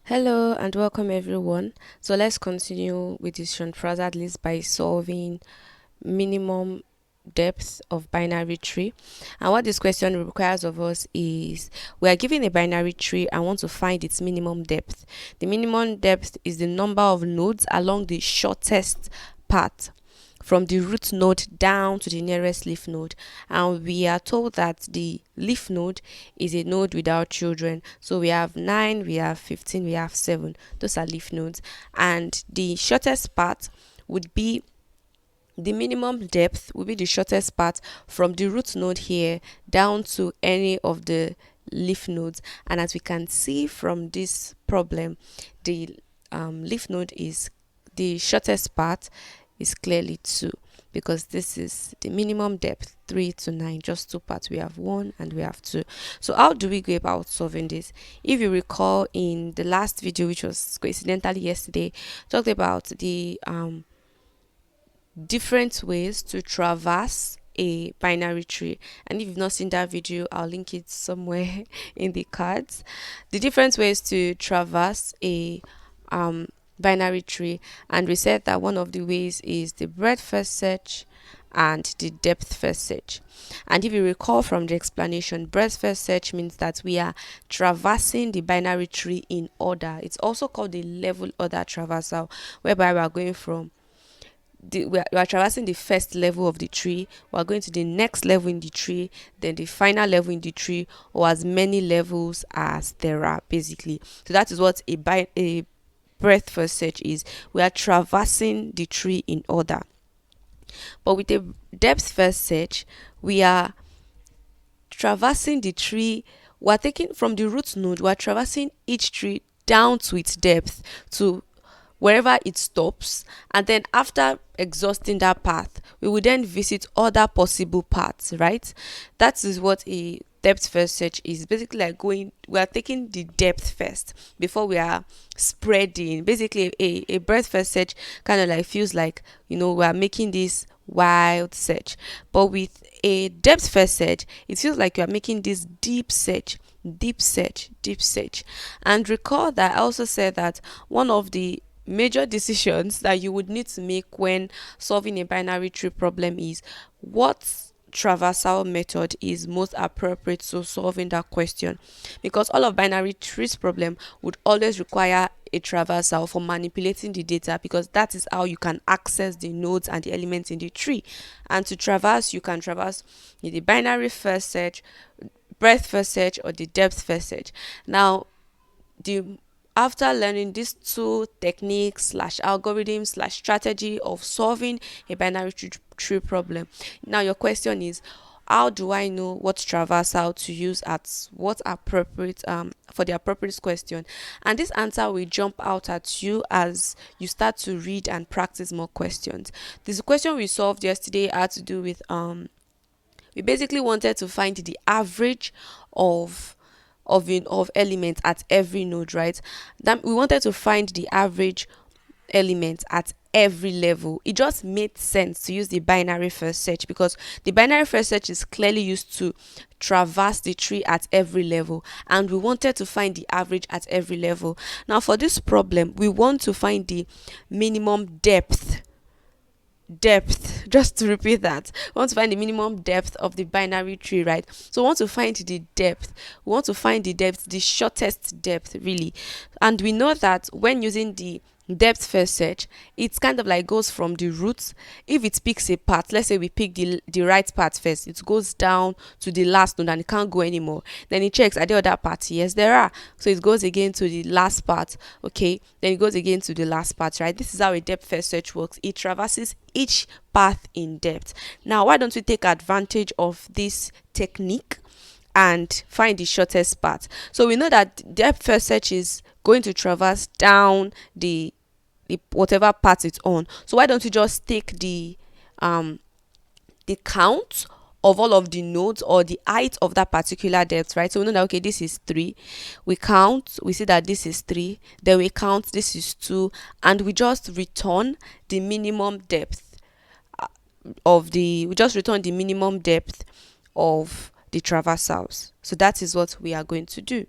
Hello and welcome everyone. So let's continue with this transversal list by solving minimum depth of binary tree. And what this question requires of us is we are given a binary tree and want to find its minimum depth. The minimum depth is the number of nodes along the shortest path from the root node down to the nearest leaf node, and we are told that the leaf node is a node without children. So we have 9, we have 15, we have 7. Those are leaf nodes, and the shortest path would be the minimum depth will be the shortest path from the root node here down to any of the leaf nodes. And as we can see from this problem, the leaf node is the shortest path is clearly 2, because this is the minimum depth 3 to 9, just two parts. We have 1 and we have 2. So how do we go about solving this? If you recall, in the last video, which was coincidentally yesterday, talked about the different ways to traverse a binary tree. And if you've not seen that video, I'll link it somewhere in the cards. The different ways to traverse a binary tree, and we said that one of the ways is the breadth first search and the depth first search. And if you recall from the explanation, breadth first search means that we are traversing the binary tree in order. It's also called the level order traversal, whereby we are going from we are traversing the first level of the tree, we are going to the next level in the tree, then the final level in the tree, or as many levels as there are, basically. So that is what a breadth first search is. We are traversing the tree in order. But with a depth first search, we are traversing the tree. We are taking from the root node, we are traversing each tree down to its depth, to wherever it stops, and then after exhausting that path, we will then visit other possible paths, right? That is what a depth first search is. Basically, like we are taking the depth first before we are spreading. Basically, a breadth first search kind of like feels like, we are making this wild search, but with a depth first search, it feels like you are making this deep search. And recall that I also said that one of the major decisions that you would need to make when solving a binary tree problem is what traversal method is most appropriate to solving that question, because all of binary trees problem would always require a traversal for manipulating the data, because that is how you can access the nodes and the elements in the tree. And to traverse, you can traverse the binary first search, breadth first search, or the depth first search. Now, the after learning these two techniques slash algorithms slash strategy of solving a binary tree problem, now your question is, how do I know what traversal to use at what appropriate for the appropriate question? And this answer will jump out at you as you start to read and practice more questions. This question we solved yesterday had to do with we basically wanted to find the average of elements at every node, right? That we wanted to find the average element at every level. It just made sense to use the binary first search, because the binary first search is clearly used to traverse the tree at every level, and we wanted to find the average at every level. Now, for this problem, we want to find the minimum depth, just to repeat that, we want to find the minimum depth of the binary tree, right? So we want to find the depth, the shortest depth, really. And we know that when using the depth first search, it's kind of like goes from the roots. If it picks a path, let's say we pick the right path first, it goes down to the last node and it can't go anymore. Then it checks, are there other paths? Yes, there are. So it goes again to the last part. Okay, then it goes again to the last part, right? This is how a depth first search works. It traverses each path in depth. Now, why don't we take advantage of this technique and find the shortest path? So we know that depth first search is going to traverse down the whatever path it's on. So why don't you just take the count of all of the nodes or the height of that particular depth, right? So we know that, okay, this is 3. We count, we see that this is 3. Then we count, this is 2, and we just return the minimum depth we just return the minimum depth of the traversals. So that is what we are going to do.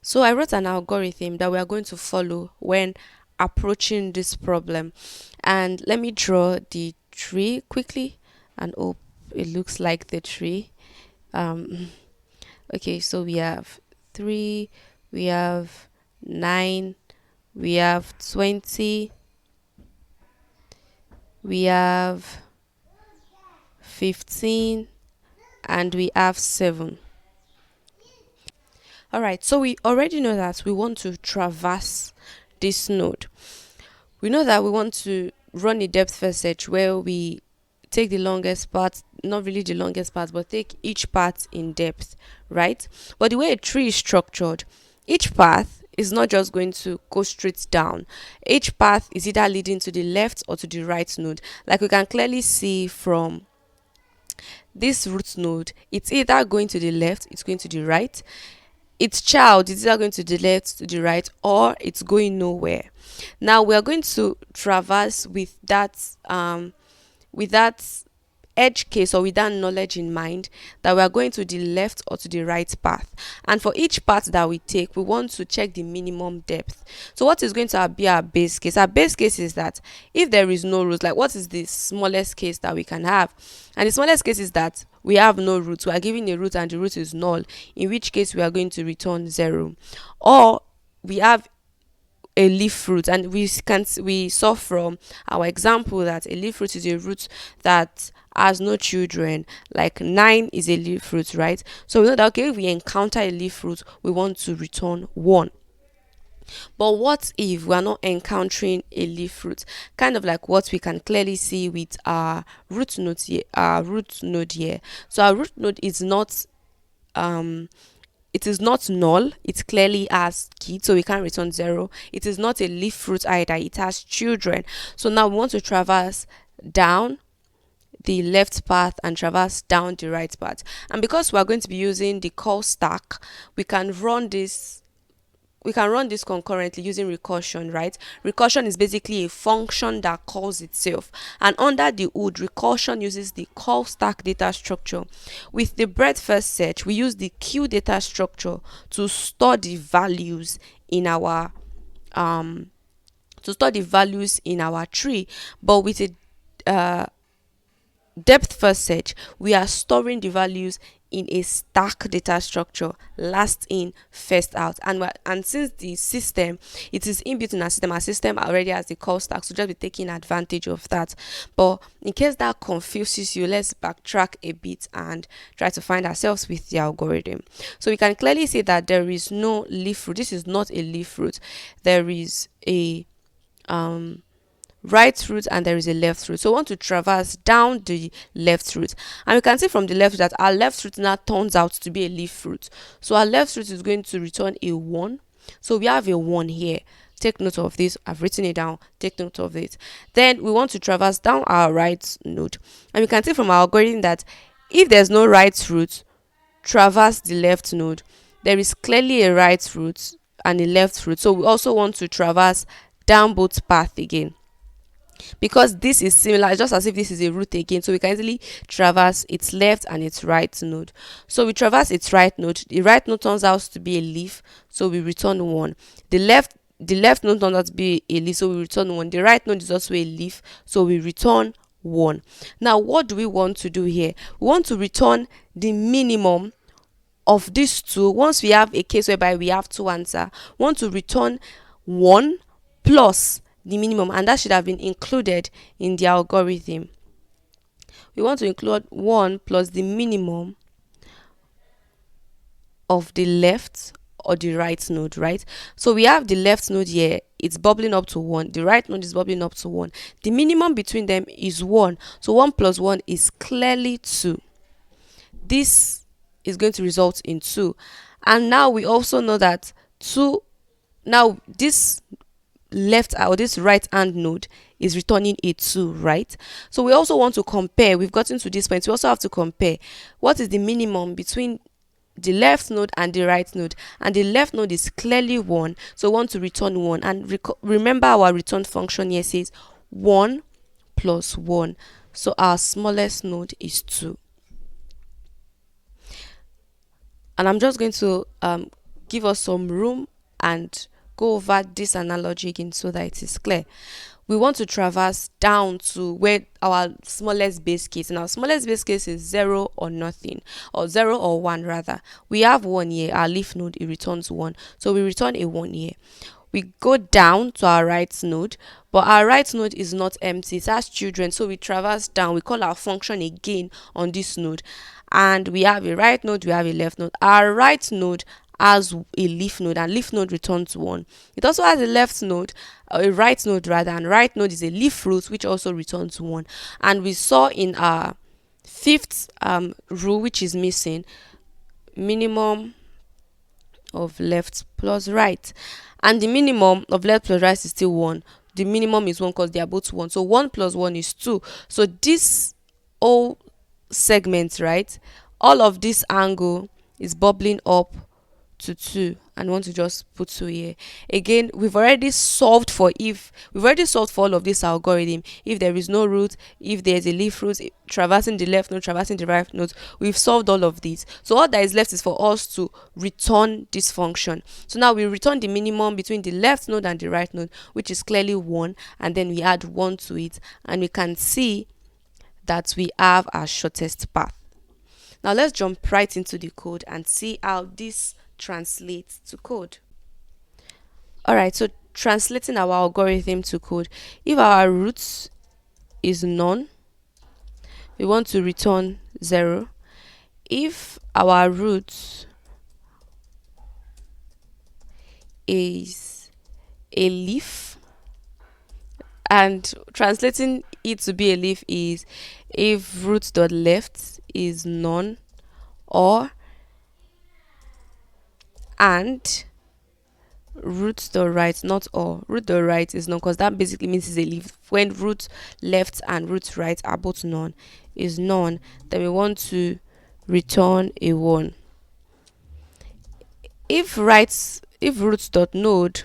So I wrote an algorithm that we are going to follow when approaching this problem. And let me draw the tree quickly, and oh, it looks like the tree. Um, okay, so we have 3, we have 9, we have 20, we have 15, and we have 7. All right, so we already know that we want to traverse this node. We know that we want to run a depth first search where we take the longest part, not really the longest part, but take each path in depth, right? But the way a tree is structured, each path is not just going to go straight down. Each path is either leading to the left or to the right node. Like we can clearly see from this root node, it's either going to the left, it's going to the right. Its child is either going to the left, to the right, or it's going nowhere. Now we are going to traverse with that edge case, or with that knowledge in mind, that we are going to the left or to the right path. And for each path that we take, we want to check the minimum depth. So what is going to be our base case? Our base case is that if there is no root, like what is the smallest case that we can have? And the smallest case is that we have no root. We are given a root and the root is null, in which case we are going to return 0. Or we have a leaf root, and we saw from our example that a leaf root is a root that has no children. Like 9 is a leaf root, right? So we know that, okay, if we encounter a leaf root, we want to return 1. But what if we are not encountering a leaf root? Kind of like what we can clearly see with our root node here. So our root node is not it is not null, it clearly has kids, so we can't return 0. It is not a leaf fruit either, it has children. So now we want to traverse down the left path and traverse down the right path. And because we are going to be using the call stack, we can run this concurrently using recursion, right? Recursion is basically a function that calls itself, and under the hood, recursion uses the call stack data structure. With the breadth first search, we use the queue data structure to store the values in our tree. But with a depth first search, we are storing the values in a stack data structure, last in first out. And since the system, it is inbuilt in our system already has the call stack, so just be taking advantage of that. But in case that confuses you, let's backtrack a bit and try to find ourselves with the algorithm. So we can clearly see that there is no leaf root. This is not a leaf root. There is a right root and there is a left root. So we want to traverse down the left root, and we can see from the left that our left root now turns out to be a leaf root. So our left root is going to return a 1. So we have a 1 here. Take note of this. I've written it down. Take note of it. Then we want to traverse down our right node, and we can see from our algorithm that if there's no right root, traverse the left node. There is clearly a right root and a left root, so we also want to traverse down both paths again, because this is similar, just as if this is a root again, so we can easily traverse its left and its right node. So we traverse its right node. The right node turns out to be a leaf, so we return 1. The left node turns out to be a leaf, so we return 1. The right node is also a leaf, so we return 1. Now what do we want to do here? We want to return the minimum of these two. Once we have a case whereby we have two answers, we want to return 1 plus the minimum, and that should have been included in the algorithm. We want to include 1 plus the minimum of the left or the right node, right? So we have the left node here, it's bubbling up to 1. The right node is bubbling up to 1. The minimum between them is 1. So 1 plus 1 is clearly 2. This is going to result in 2. And now we also know that 2, now this left or this right hand node is returning a 2, right? So we also want to compare. We've gotten to this point, we also have to compare what is the minimum between the left node and the right node, and the left node is clearly 1, so we want to return 1. And remember our return function here says 1 plus 1, so our smallest node is 2. And I'm just going to give us some room and go over this analogy again so that it is clear. We want to traverse down to where our smallest base case, and our smallest base case is 0 or nothing, or 0 or 1 rather. We have 1 here, our leaf node, it returns 1, so we return a 1 here. We go down to our right node, but our right node is not empty, it has children, so we traverse down, we call our function again on this node, and we have a right node, we have a left node. Our right node has a leaf node, and leaf node returns 1. It also has a left node, a right node rather, and right node is a leaf root which also returns 1. And we saw in our fifth rule, which is missing, minimum of left plus right, and the minimum of left plus right is still 1. The minimum is 1 because they are both 1, so 1 plus 1 is 2. So this whole segment, right, all of this angle is bubbling up to 2, and want to just put 2 here. Again, we've already solved for all of this algorithm. If there is no root, if there's a leaf root, traversing the left node, traversing the right node, we've solved all of these. So all that is left is for us to return this function. So now we return the minimum between the left node and the right node, which is clearly 1, and then we add 1 to it, and we can see that we have our shortest path. Now let's jump right into the code and see how this translates to code. Alright, so translating our algorithm to code. If our root is none, we want to return 0. If our root is a leaf, and translating it to be a leaf is if root.left is none, or and root.right, not or. Root.right is none because that basically means it's a leaf. When root left and root right are both none, is none, then we want to return a 1. If root.node,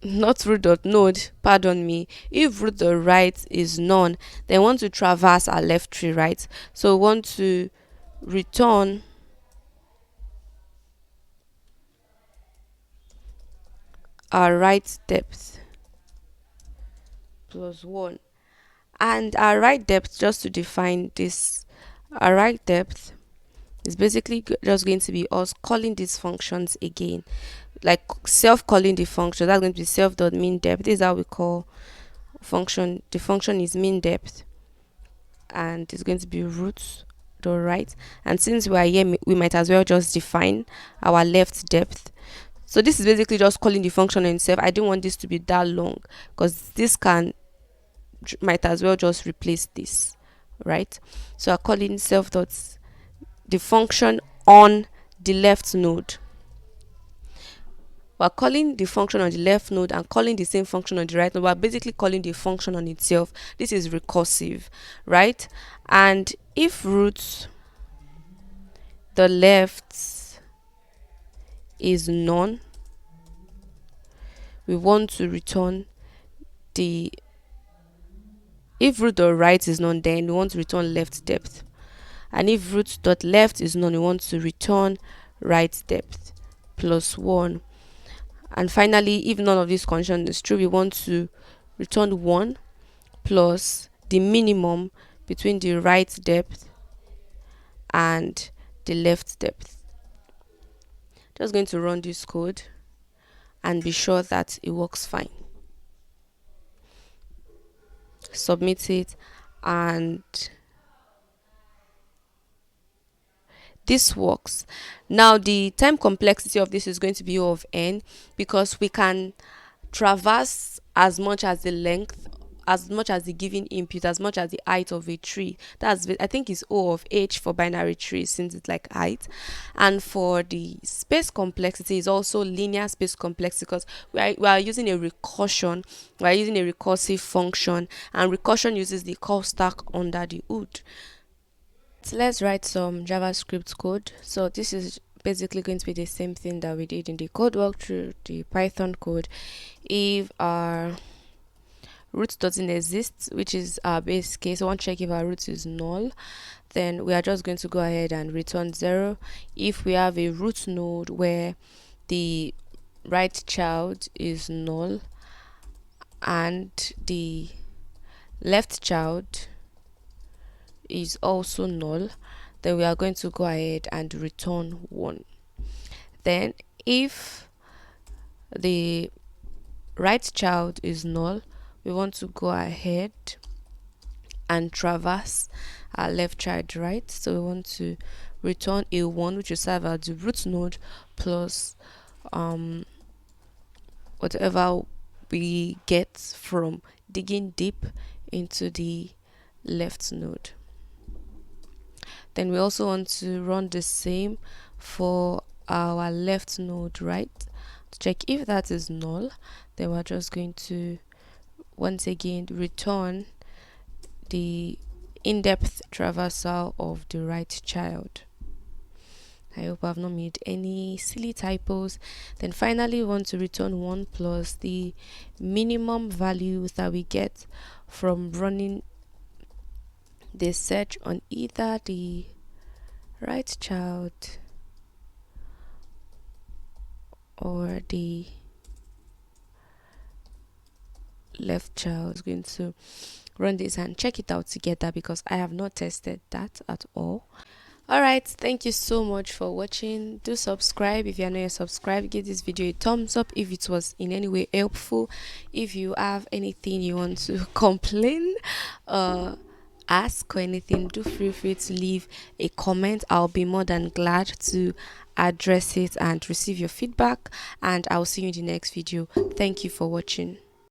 not root.node, pardon me, if root.right is none, then we want to traverse our left tree, right? So we want to return our right depth plus 1. And our right depth, just to define this, our right depth is basically just going to be us calling these functions again, like self-calling the function. That's going to be self.mean_depth. This is how we call function. The function is mean depth, and it's going to be root.right. And since we are here, we might as well just define our left depth. So this is basically just calling the function on itself. I don't want this to be that long because this might as well just replace this, right? So I'm calling the function on the left node. We're calling the function on the left node and calling the same function on the right node. We're basically calling the function on itself. This is recursive, right? And if root the left is none, we want to return if root.right is none, then we want to return left depth. And if root.left is none, we want to return right depth plus 1. And finally, if none of these conditions is true, we want to return 1 plus the minimum between the right depth and the left depth. Just going to run this code and be sure that it works fine. Submit it, and this works. Now the time complexity of this is going to be O of n, because we can traverse as much as the length, as much as the given input, as much as the height of a tree. That's, I think, is O of h for binary trees, since it's like height. And for the space complexity is also linear space complexity, because we are using a recursion, we are using a recursive function, and recursion uses the call stack under the hood. So let's write some JavaScript code. So this is basically going to be the same thing that we did in the code walkthrough, the Python code. If our root doesn't exist, which is our base case. I want to check if our root is null. Then we are just going to go ahead and return 0. If we have a root node where the right child is null and the left child is also null, then we are going to go ahead and return 1. Then if the right child is null, we want to go ahead and traverse our left child, right? So we want to return a 1, which will serve as the root node plus whatever we get from digging deep into the left node. Then we also want to run the same for our left node, right? To check if that is null, then we're just going to once again return the in-depth traversal of the right child. I hope I've not made any silly typos. Then finally we want to return 1 plus the minimum value that we get from running the search on either the right child or the left child. Is going to run this and check it out together because I have not tested that at all. Alright, thank you so much for watching. Do subscribe if you are not yet subscribed. Give this video a thumbs up if it was in any way helpful. If you have anything you want to complain, ask or anything, do feel free to leave a comment. I'll be more than glad to address it and receive your feedback, and I'll see you in the next video. Thank you for watching.